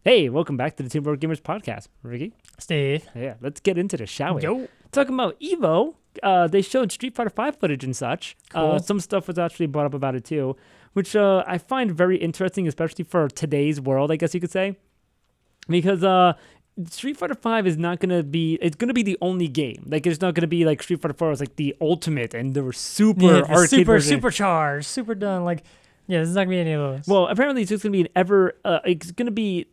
Hey, welcome back to the Team Board Gamers podcast. Ricky? Steve. Yeah, let's get into this, shall we? Yo. Talking about Evo, they showed Street Fighter V footage and such. Cool. Some stuff was actually brought up about it too, which I find very interesting, especially for today's world, I guess you could say. Because Street Fighter V is not going to be, it's going to be the only game. Like, it's not going to be like Street Fighter 4 was like the ultimate and there were super arcade version. Supercharged, super done. Like, yeah, this is not going to be any of those. Well, apparently it's just going to be it's going to be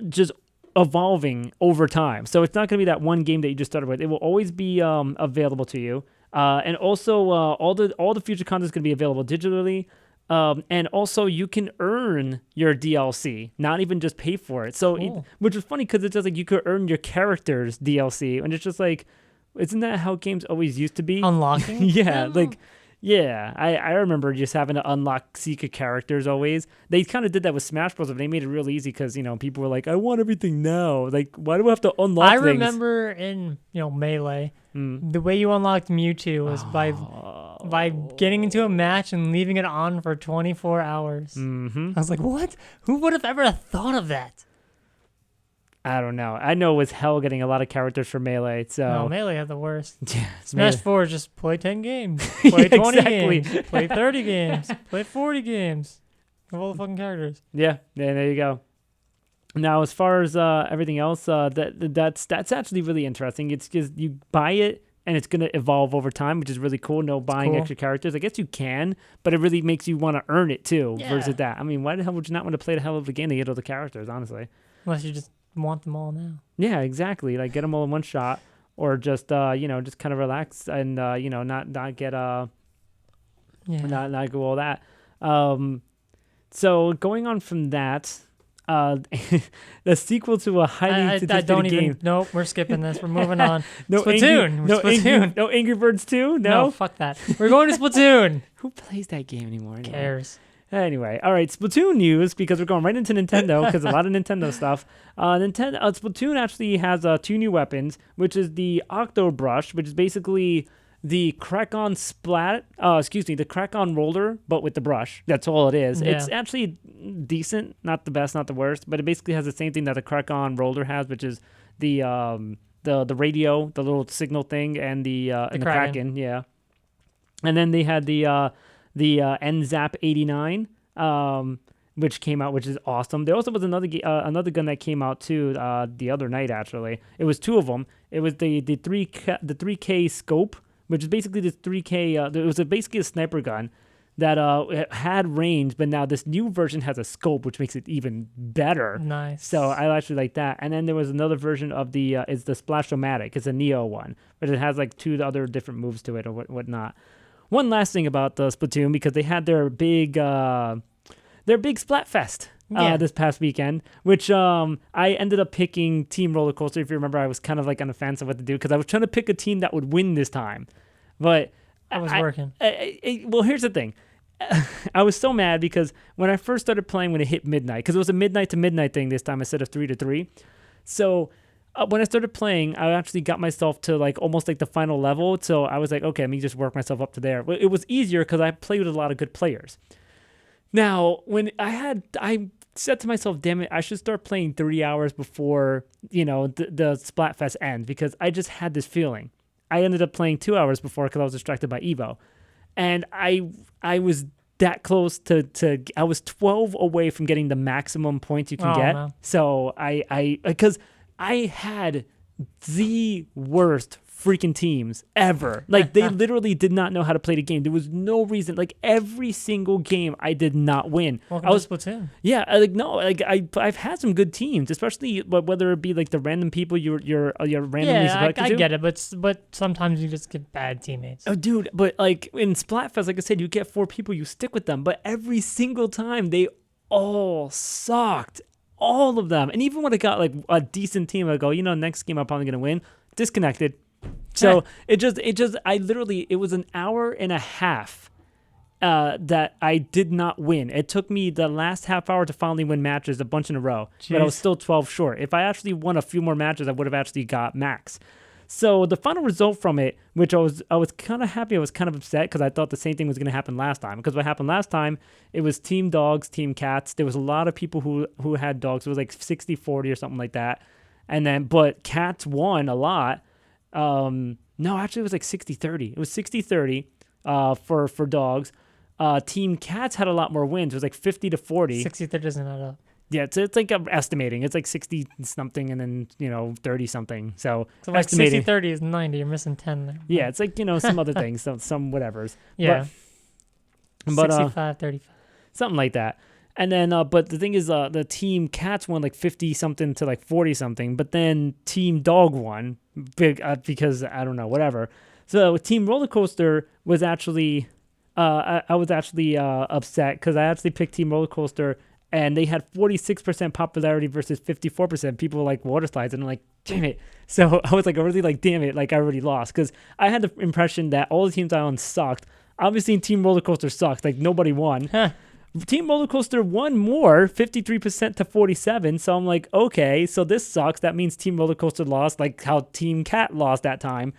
just evolving over time. So it's not going to be that one game that you just started with. It will always be available to you. And also all the future content is going to be available digitally. And also you can earn your DLC, not even just pay for it. So, cool. Which is funny because it's just like you could earn your character's DLC, and it's just like, isn't that how games always used to be? Unlocking? Yeah, like, yeah. I remember just having to unlock secret characters always. They kind of did that with Smash Bros. But they made it real easy because, people were like, I want everything now. Like, why do I have to unlock things? I remember in, Melee, the way you unlocked Mewtwo was by getting into a match and leaving it on for 24 hours. Mm-hmm. I was like, what? Who would have ever thought of that? I don't know. I know it was hell getting a lot of characters for Melee. So No, Melee had the worst. Yeah, Smash 4 is just play 10 games, play 20 exactly. games, play 30 games, play 40 games. Of all the fucking characters. Yeah, there you go. Now, as far as everything else, that's actually really interesting. It's just you buy it, and it's going to evolve over time, which is really cool. No buying extra characters. I guess you can, but it really makes you want to earn it, too, versus that. I mean, why the hell would you not want to play the hell of a game to get all the characters, honestly? Unless you just want them all now. Yeah, exactly. Like, get them all in one shot, or just, just kind of relax and, not get, not go all that. So, going on from that... the sequel to a highly anticipated game. Nope, we're skipping this. We're moving on. Splatoon. Splatoon. No Angry Birds 2? No, fuck that. We're going to Splatoon. Who plays that game anymore? Who cares? Anyway, all right, Splatoon news, because we're going right into Nintendo, because a lot of Nintendo stuff. Splatoon actually has 2 new weapons, which is the Octo Brush, which is basically the crack-on the crack-on roller, but with the brush. That's all it is. Yeah. It's actually decent, not the best, not the worst, but it basically has the same thing that the crack-on roller has, which is the radio, the little signal thing, and the Kraken, yeah. And then they had the NZAP 89, which came out, which is awesome. There also was another gun that came out too the other night. Actually, it was 2 of them. It was the 3K scope, which is basically this 3K. It was basically a sniper gun that it had range, but now this new version has a scope, which makes it even better. Nice. So I actually like that. And then there was another version of it's the Splashomatic. It's a Neo one, but it has like 2 other different moves to it or whatnot. One last thing about the Splatoon, because they had their big Splatfest this past weekend, which I ended up picking Team Roller Coaster. If you remember, I was kind of like on the fence of what to do because I was trying to pick a team that would win this time, but I was working. Well, here's the thing. I was so mad because when I first started playing, when it hit midnight, because it was a midnight to midnight thing this time instead of 3 to 3, so when I started playing, I actually got myself to like almost like the final level. So I was like, okay, let me just work myself up to there. But it was easier because I played with a lot of good players. Now, when I said to myself, damn it, I should start playing 3 hours before, the Splatfest ends, because I just had this feeling. I ended up playing 2 hours before because I was distracted by Evo. And I was that close I was 12 away from getting the maximum points you can get. No. So because I had the worst freaking teams ever. Like, they literally did not know how to play the game. There was no reason. Like, every single game I did not win. Welcome to Splatoon. Yeah, I've had some good teams, especially whether it be like the random people you're randomly selected to. I get it, but sometimes you just get bad teammates. Oh, dude, but like in Splatfest, like I said, you get 4 people, you stick with them, but every single time they all sucked. All of them. And even when I got like a decent team, I go, next game I'm probably going to win. Disconnected. So it was an hour and a half that I did not win. It took me the last half hour to finally win matches a bunch in a row. Jeez. But I was still 12 short. If I actually won a few more matches, I would have actually got max. So the final result from it, which I was kind of happy, I was kind of upset because I thought the same thing was going to happen last time. Because what happened last time, it was team dogs, team cats. There was a lot of people who had dogs. It was like 60-40 or something like that. And then, but cats won a lot. No, actually it was like 60-30. It was 60-30 for dogs. Team cats had a lot more wins. It was like 50-40. 60-30 doesn't add up. Yeah, it's like I'm estimating. It's like 60 something and then 30 something. So like estimating 60-30 is 90. You're missing 10 there. Yeah, it's like some other things, some whatevers. Yeah. But 65-35. something like that. And then, but the thing is, the team cats won like 50 something to like 40 something. But then team dog won big because I don't know, whatever. So team roller coaster was actually, I was actually upset because I actually picked team roller coaster. And they had 46% popularity versus 54%. People like water slides, and I'm like, damn it. So I was like, really like, damn it, like I already lost. Because I had the impression that all the teams I owned sucked. Obviously, Team Roller Coaster sucked. Like, nobody won. Huh. Team Roller Coaster won more, 53% to 47. So I'm like, okay, so this sucks. That means Team Roller Coaster lost, like how Team Cat lost that time.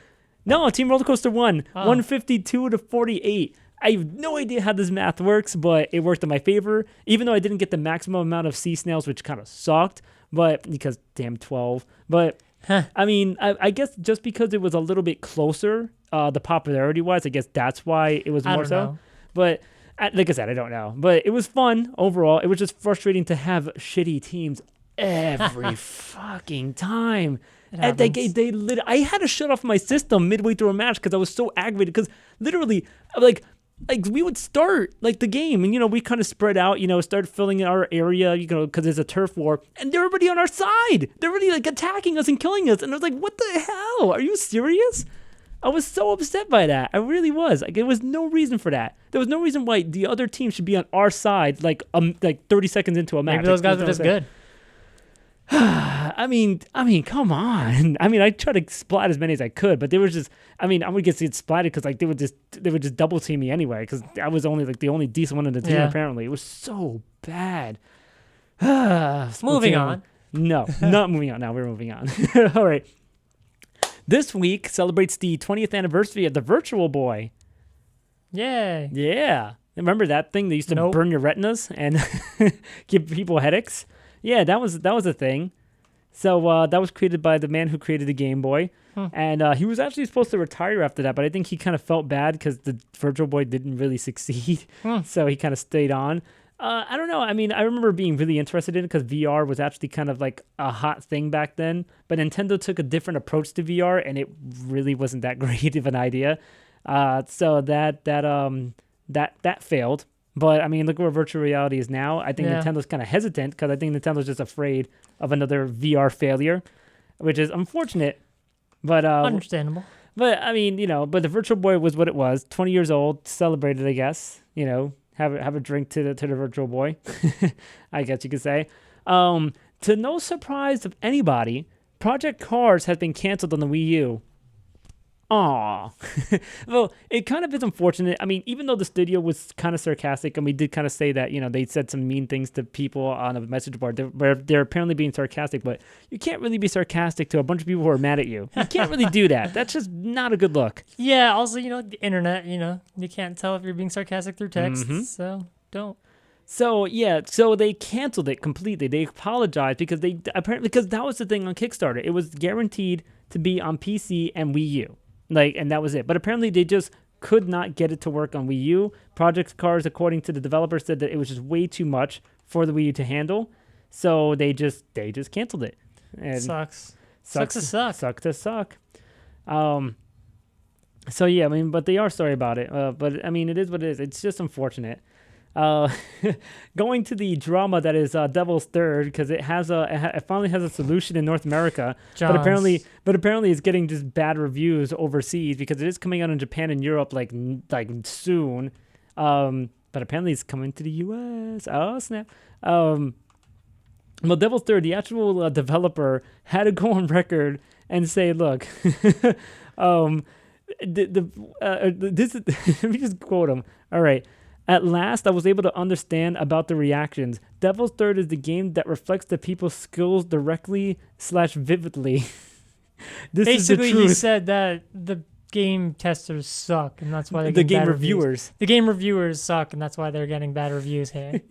No, Team Roller Coaster won, 152 to 48. I have no idea how this math works, but it worked in my favor, even though I didn't get the maximum amount of sea snails, which kind of sucked, but because damn 12. But I mean, I guess just because it was a little bit closer, the popularity wise, I guess that's why it was more so. Know. But like I said, I don't know. But it was fun overall. It was just frustrating to have shitty teams every fucking time. And I had to shut off my system midway through a match because I was so aggravated. Because literally, like we would start like the game and we kind of spread out, start filling in our area, because there's a turf war, and they're already on our side. They're already like attacking us and killing us, and I was like, what the hell? Are you serious? I was so upset by that. I really was. Like, there was no reason for that. There was no reason why the other team should be on our side like 30 seconds into a match. Maybe those guys were just good. I mean, come on. I mean, I tried to splat as many as I could, but they were just. I mean, I would get splatted because like they would just double team me anyway because I was only like the only decent one in the team. Yeah. Apparently, it was so bad. Moving on. No, not moving on. Now we're moving on. All right. This week celebrates the 20th anniversary of the Virtual Boy. Yay. Yeah. Remember that thing that used to burn your retinas and give people headaches? Yeah, that was a thing. So that was created by the man who created the Game Boy. And he was actually supposed to retire after that, but I think he kind of felt bad because the Virtual Boy didn't really succeed. So he kind of stayed on. I don't know. I mean, I remember being really interested in it because VR was actually kind of like a hot thing back then. But Nintendo took a different approach to VR, and it really wasn't that great of an idea. So that failed. But I mean, look where virtual reality is now. I think Nintendo's kind of hesitant because I think Nintendo's just afraid of another VR failure, which is unfortunate. But understandable. But I mean, but the Virtual Boy was what it was. 20 years old, celebrated, I guess. Have a drink to the Virtual Boy, I guess you could say. To no surprise of anybody, Project Cars has been canceled on the Wii U. Aw. Well, it kind of is unfortunate. I mean, even though the studio was kind of sarcastic, and we did kind of say that, they said some mean things to people on a message board where they're apparently being sarcastic, but you can't really be sarcastic to a bunch of people who are mad at you. You can't really do that. That's just not a good look. Yeah, also, the internet, you can't tell if you're being sarcastic through text, so don't. So they canceled it completely. They apologized because because that was the thing on Kickstarter. It was guaranteed to be on PC and Wii U. And that was it. But apparently they just could not get it to work on Wii U. Project Cars, according to the developer, said that it was just way too much for the Wii U to handle. So they just canceled it. And sucks to suck. Sucks to suck. So yeah, I mean, but they are sorry about it. But I mean, it is what it is. It's just unfortunate. Going to the drama that is Devil's Third because it finally has a solution in North America, but apparently it's getting just bad reviews overseas because it is coming out in Japan and Europe like soon, but apparently it's coming to the U.S. Oh snap! Well, Devil's Third, the actual developer had to go on record and say, look, this is, let me just quote him. All right. At last, I was able to understand about the reactions. Devil's Third is the game that reflects the people's skills directly/vividly. This Basically, is the he truth. said that the game testers suck, and that's why they're The getting game bad reviewers. Reviews. The game reviewers suck, and that's why they're getting bad reviews here.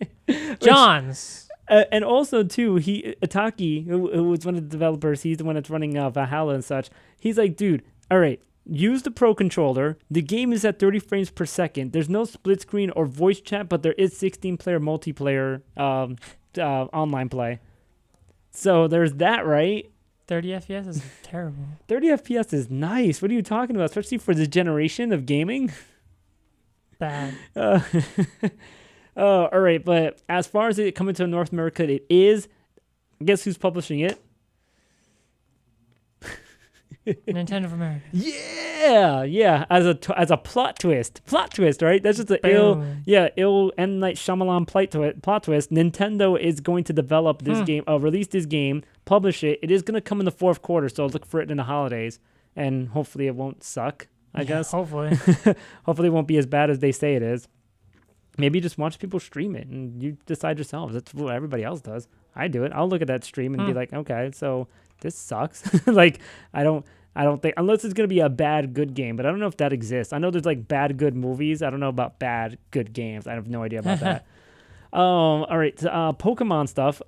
Johns. And also, too, Itaki, who was one of the developers, he's the one that's running Valhalla and such. He's like, dude, all right, use the Pro Controller. The game is at 30 frames per second. There's no split screen or voice chat, but there is 16-player multiplayer online play. So there's that, right? 30 FPS is terrible. 30 FPS is nice. What are you talking about? Especially for this generation of gaming? Bad. Oh, all right. But as far as it coming to North America, it is. Guess who's publishing it? Nintendo of America. Yeah. As a plot twist, right? That's just ill M. Night Shyamalan plot twist. Nintendo is going to develop this game, release this game, publish it. It is going to come in the fourth quarter, so look for it in the holidays, and hopefully it won't suck. I guess. Hopefully. Hopefully it won't be as bad as they say it is. Maybe just watch people stream it and you decide yourselves. That's what everybody else does. I do it. I'll look at that stream and be like, okay, so this sucks. Like, I don't think, unless it's going to be a bad, good game, but I don't know if that exists. I know there's like bad, good movies. I don't know about bad, good games. I have no idea about that. All right. Pokemon stuff.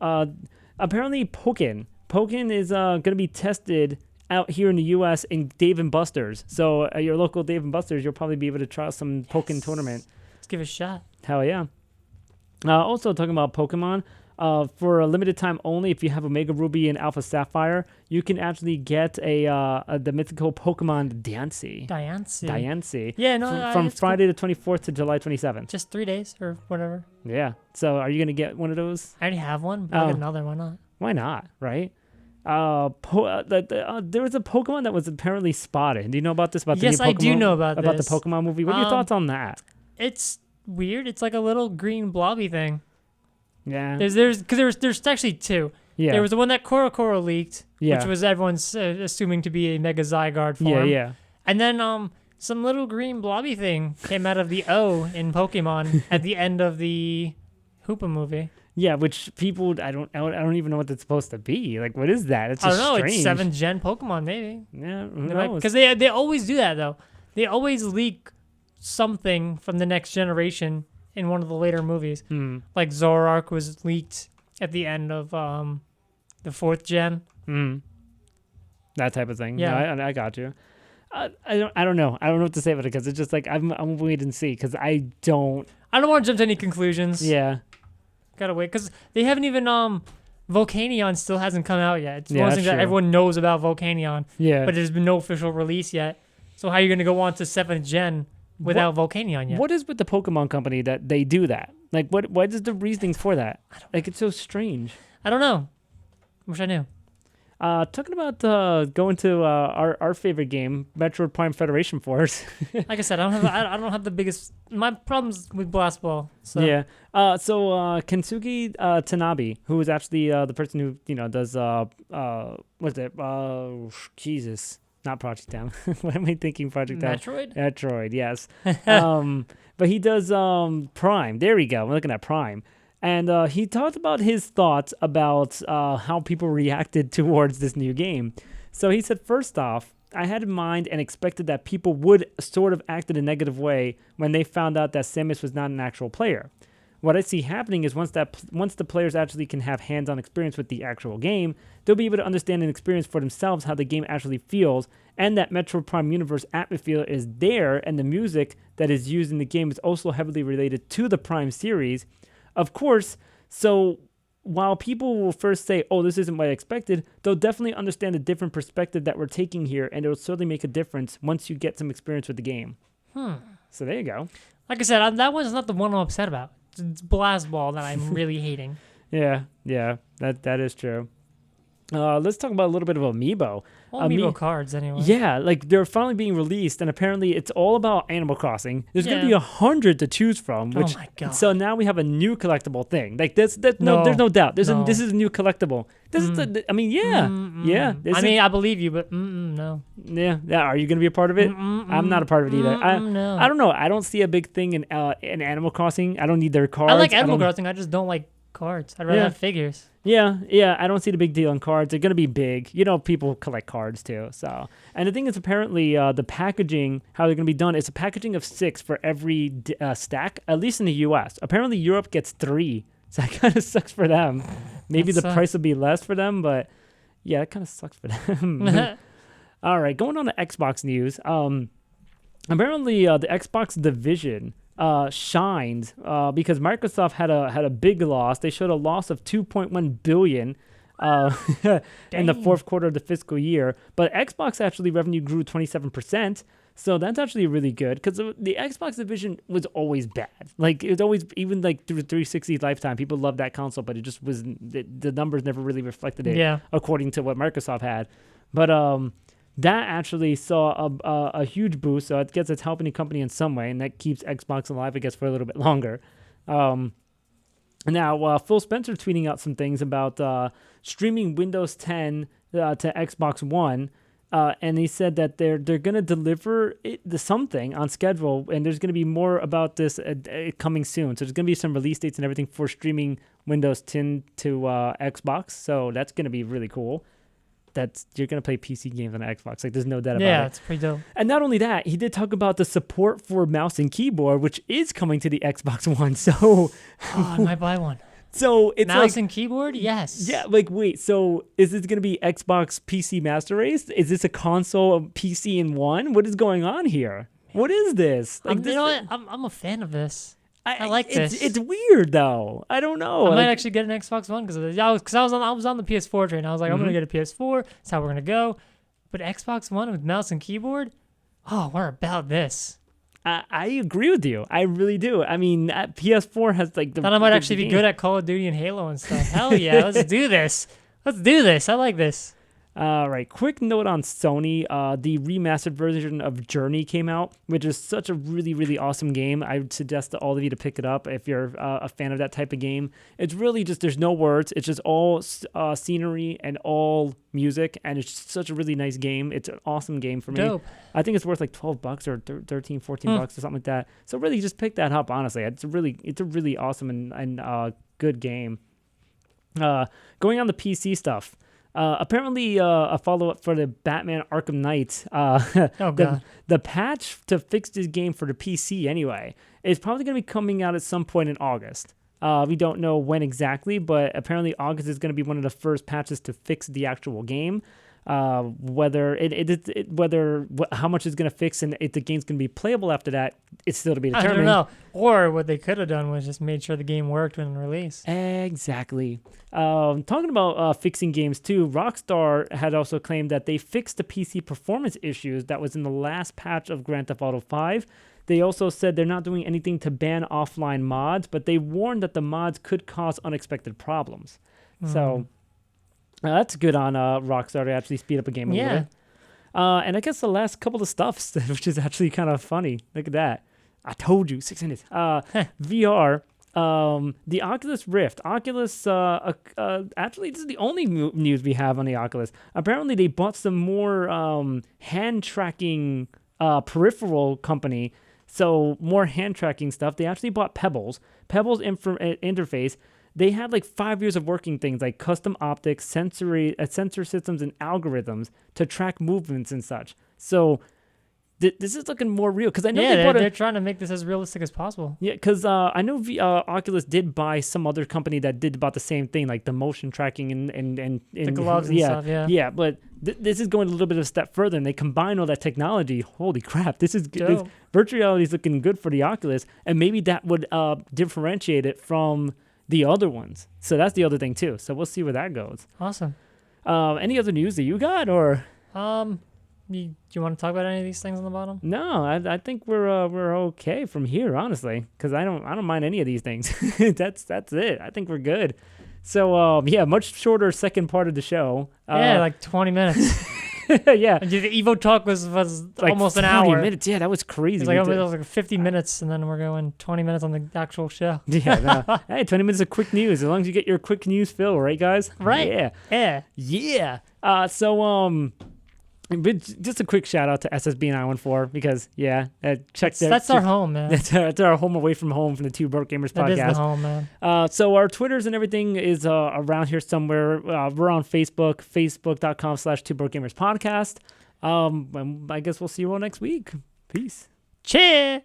Apparently Pokken is going to be tested out here in the U.S. in Dave & Buster's. So your local Dave & Buster's, you'll probably be able to try some Pokken Tournament. Let's give it a shot. Hell yeah. Also talking about Pokemon, for a limited time only, if you have Omega Ruby and Alpha Sapphire, you can actually get the mythical Pokemon Diancie. Yeah, no, from Friday the 24th to July 27th. Just 3 days or whatever. Yeah. So are you going to get one of those? I already have one, but I'll get another. Why not? Why not, right? There was a Pokemon that was apparently spotted. Do you know about this? About yes, the new Pokemon, I do know about the this. Pokemon movie. What are your thoughts on that? It's weird. It's like a little green blobby thing. Yeah. There's actually two. Yeah. There was the one that Koro which Yeah. was everyone's assuming to be a Mega Zygarde form. Yeah. And then some little green blobby thing came out of the O in Pokemon at the end of the Hoopa movie. Yeah, which people I don't even know what that's supposed to be. Like, what is that? It's I just don't know. strange. It's 7th gen Pokemon, maybe. Yeah, who knows? Because they always do that though. They always leak something from the next generation in one of the later movies. Like Zoroark was leaked at the end of the 4th gen. That type of thing. Yeah, no, I got you. I don't know. I don't know what to say about it because it's just like I'm wait and see because I don't want to jump to any conclusions. Yeah. Gotta wait because they haven't even Volcanion still hasn't come out yet. It's one of the things that true. everyone knows about Volcanion. Yeah. But there's been no official release yet. So how are you gonna go on to 7th gen without Volcanion yet? What is with the Pokemon company that they do that? Like what is the reasoning for that? Like it's so strange. I don't know. Wish I knew. Talking about going to our favorite game, Metroid Prime Federation Force. Like I said, I don't have the biggest my problems with Blast Ball. So. Yeah. So Kensuke Tanabe, who is actually the person who does what's it? Jesus, not Project M. What am I thinking? Project M. Metroid. Yes. But he does Prime. There we go. We're looking at Prime. And he talked about his thoughts about how people reacted towards this new game. So he said, first off, I had in mind and expected that people would sort of act in a negative way when they found out that Samus was not an actual player. What I see happening is once the players actually can have hands-on experience with the actual game, they'll be able to understand and experience for themselves how the game actually feels, and that Metroid Prime Universe atmosphere is there, and the music that is used in the game is also heavily related to the Prime series. Of course, so while people will first say, oh, this isn't what I expected, they'll definitely understand the different perspective that we're taking here, and it'll certainly make a difference once you get some experience with the game. So there you go. Like I said, that one's not the one I'm upset about. It's Blast Ball that I'm really hating. Yeah, that is true. Let's talk about a little bit of Amiibo. Well, Amiibo cards, anyway. Yeah, like they're finally being released, and apparently it's all about Animal Crossing. There's going to be 100 to choose from. Which, oh my god! So now we have a new collectible thing. Like there's no doubt. This is a new collectible. This is yeah. I believe you, but no. Yeah. Are you going to be a part of it? I'm not a part of it either. I don't know. I don't see a big thing in Animal Crossing. I don't need their cards. I like Animal Crossing. I just don't like cards. I'd rather Yeah. have figures. Yeah, I don't see the big deal on cards. They're going to be big. People collect cards too. So, and the thing is, apparently, the packaging, how they're going to be done, it's a packaging of 6 for every stack, at least in the U.S. Apparently, Europe gets 3. So that kind of sucks for them. Maybe That the sucks. price will be less for them, but yeah, it kind of sucks for them. All right, going on to Xbox news. Apparently, the Xbox division shined because Microsoft had a big loss. They showed a loss of $2.1 billion in the fourth quarter of the fiscal year. But Xbox actually revenue grew 27%. So that's actually really good because the Xbox division was always bad. Like, it was always, even like through 360's lifetime, people loved that console, but it just was, the numbers never really reflected it according to what Microsoft had. But that actually saw a huge boost. So it gets it's helping the company in some way, and that keeps Xbox alive, I guess, for a little bit longer. Now, Phil Spencer tweeting out some things about streaming Windows 10 to Xbox One. And he said that they're going to deliver something on schedule, and there's going to be more about this coming soon. So there's going to be some release dates and everything for streaming Windows 10 to Xbox. So that's going to be really cool. You're going to play PC games on Xbox. Like, there's no doubt about it. Yeah, it's pretty dope. And not only that, he did talk about the support for mouse and keyboard, which is coming to the Xbox One. So I might buy one. So it's mouse like, and keyboard? Yes. Yeah, like, wait, so is this going to be Xbox PC Master Race? Is this a console, PC in one? What is going on here? What is this? Like, you know what? I'm a fan of this. I like this. this. It's weird, though. I don't know. I might actually get an Xbox One because I was on the PS4 train. I was like, I'm going to get a PS4. That's how we're going to go. But Xbox One with mouse and keyboard? Oh, we're about this. I agree with you. I really do. I mean, PS4 has like the. Thought I might actually be good at Call of Duty and Halo and stuff. Hell yeah, let's do this. Let's do this. I like this. All right, quick note on Sony. The remastered version of Journey came out, which is such a really, really awesome game. I would suggest to all of you to pick it up if you're a fan of that type of game. It's really just, there's no words. It's just all scenery and all music, and it's such a really nice game. It's an awesome game for me. Dope. I think it's worth like $12 or 13, 14 bucks or something like that. So really just pick that up, honestly. It's a really awesome and good game. Going on the PC stuff. Apparently, a follow-up for the Batman Arkham Knight. The patch to fix this game for the PC, anyway, is probably going to be coming out at some point in August. We don't know when exactly, but apparently August is going to be one of the first patches to fix the actual game. Whether how much is going to fix and if the game's going to be playable after that, it's still to be determined. I don't know. Or what they could have done was just made sure the game worked when released. Exactly. Talking about fixing games too, Rockstar had also claimed that they fixed the PC performance issues that was in the last patch of Grand Theft Auto 5. They also said they're not doing anything to ban offline mods, but they warned that the mods could cause unexpected problems. So that's good on Rockstar to actually speed up a game a little bit. And I guess the last couple of stuff, which is actually kind of funny. Look at that. I told you, 6 minutes. VR. The Oculus Rift. Oculus, actually, this is the only news we have on the Oculus. Apparently, they bought some more hand tracking peripheral company. So, more hand tracking stuff. They actually bought Pebbles. Pebbles interface. They had like 5 years of working things like custom optics, sensor systems, and algorithms to track movements and such. So this is looking more real because I know they're trying to make this as realistic as possible. Yeah, because I know Oculus did buy some other company that did about the same thing, like the motion tracking and the gloves and stuff. Yeah, but this is going a little bit of a step further, and they combine all that technology. Holy crap! This virtual reality is looking good for the Oculus, and maybe that would differentiate it from the other ones. So that's the other thing too. So we'll see where that goes. Awesome. Any other news that you got, or do you want to talk about any of these things on the bottom? No, I think we're okay from here, honestly, because I don't mind any of these things. That's it. I think we're good. So much shorter second part of the show. Like 20 minutes. Yeah. And the Evo talk was like almost an hour. 20 minutes. Yeah, that was crazy. It was like 50 minutes, and then we're going 20 minutes on the actual show. Yeah. Hey, 20 minutes of quick news. As long as you get your quick news fill, right, guys? Right. Yeah. So But just a quick shout out to SSB914 because check That's our home, man. That's our home away from home from the Two Broke Gamers That podcast. is the home, man. So our Twitters and everything is around here somewhere. We're on Facebook, facebook.com/Two Broke Gamers podcast. And I guess we'll see you all next week. Peace. Cheers.